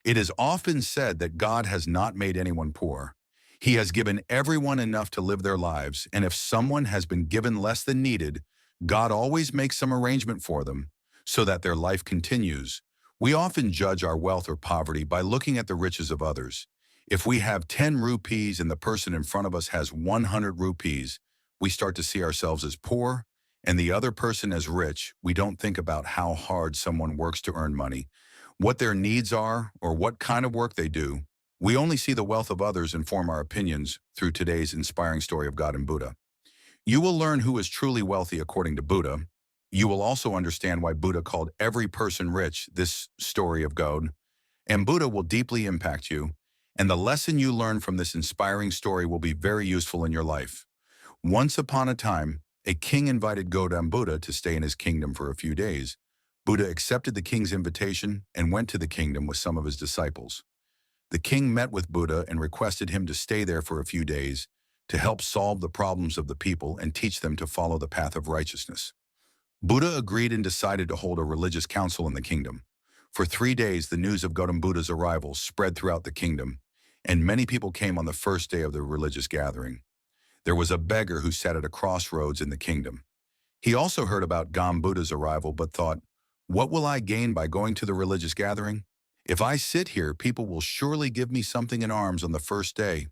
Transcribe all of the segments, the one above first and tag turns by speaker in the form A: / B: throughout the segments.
A: It is often said that God has not made anyone poor. He has given everyone enough to live their lives, and if someone has been given less than needed, God always makes some arrangement for them so that their life continues. We often judge our wealth or poverty by looking at the riches of others. If we have 10 rupees and the person in front of us has 100 rupees, we start to see ourselves as poor and the other person as rich. We don't think about how hard someone works to earn money, what their needs are, or what kind of work they do. We only see the wealth of others and form our opinions through today's inspiring story of God and Buddha. You will learn who is truly wealthy according to Buddha. You will also understand why Buddha called every person rich. This story of God and Buddha will deeply impact you, and the lesson you learn from this inspiring story will be very useful in your life. Once upon a time, a king invited Gautama Buddha to stay in his kingdom for a few days. Buddha accepted the king's invitation and went to the kingdom with some of his disciples. The king met with Buddha and requested him to stay there for a few days to help solve the problems of the people and teach them to follow the path of righteousness. Buddha agreed and decided to hold a religious council in the kingdom. For 3 days, the news of Gautama Buddha's arrival spread throughout the kingdom, and many people came on the first day of the religious gathering. There was a beggar who sat at a crossroads in the kingdom. He also heard about Gautama Buddha's arrival but thought, "What will I gain by going to the religious gathering? If I sit here, people will surely give me something in alms on the first day."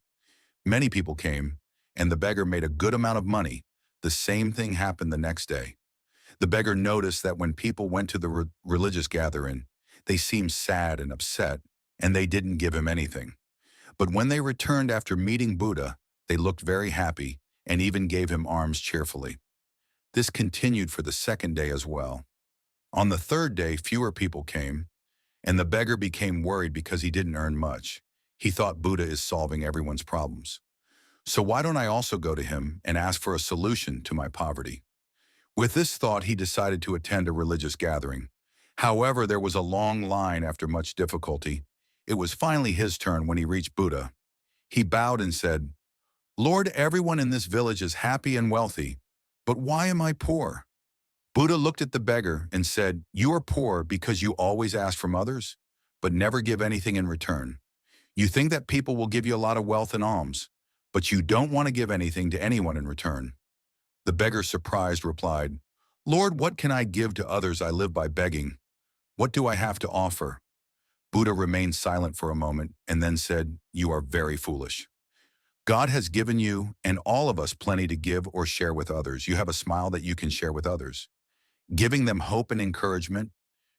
A: Many people came, and the beggar made a good amount of money. The same thing happened the next day. The beggar noticed that when people went to the religious gathering, they seemed sad and upset, and they didn't give him anything. But when they returned after meeting Buddha, they looked very happy and even gave him alms cheerfully. This continued for the second day as well. On the third day, fewer people came, and the beggar became worried because he didn't earn much. He thought Buddha is solving everyone's problems. So why don't I also go to him and ask for a solution to my poverty? With this thought, he decided to attend a religious gathering. However, there was a long line after much difficulty. It was finally his turn when he reached Buddha. He bowed and said, "Lord, everyone in this village is happy and wealthy, but why am I poor?" Buddha looked at the beggar and said, "You are poor because you always ask from others, but never give anything in return. You think that people will give you a lot of wealth and alms, but you don't want to give anything to anyone in return." The beggar, surprised, replied, "Lord, what can I give to others? I live by begging. What do I have to offer?" Buddha remained silent for a moment and then said, "You are very foolish. God has given you and all of us plenty to give or share with others. You have a smile that you can share with others, giving them hope and encouragement.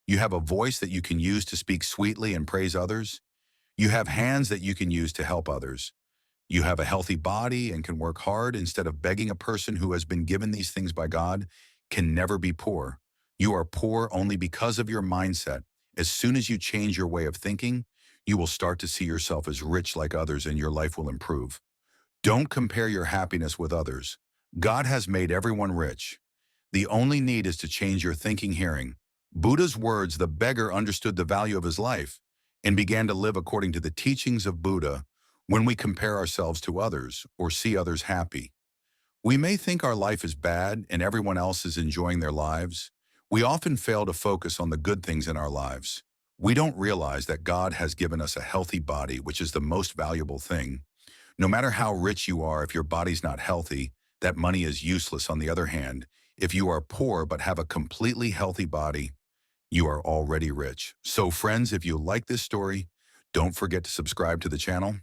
A: You have a voice that you can use to speak sweetly and praise others. You have hands that you can use to help others. You have a healthy body and can work hard. Instead of begging, a person who has been given these things by God can never be poor. You are poor only because of your mindset. As soon as you change your way of thinking, you will start to see yourself as rich like others and your life will improve. Don't compare your happiness with others. God has made everyone rich. The only need is to change your thinking hearing." Buddha's words, the beggar understood the value of his life and began to live according to the teachings of Buddha. When we compare ourselves to others or see others happy, we may think our life is bad and everyone else is enjoying their lives. We often fail to focus on the good things in our lives. We don't realize that God has given us a healthy body, which is the most valuable thing. No matter how rich you are, if your body's not healthy, that money is useless. On the other hand, if you are poor but have a completely healthy body, you are already rich. So friends, if you like this story, don't forget to subscribe to the channel.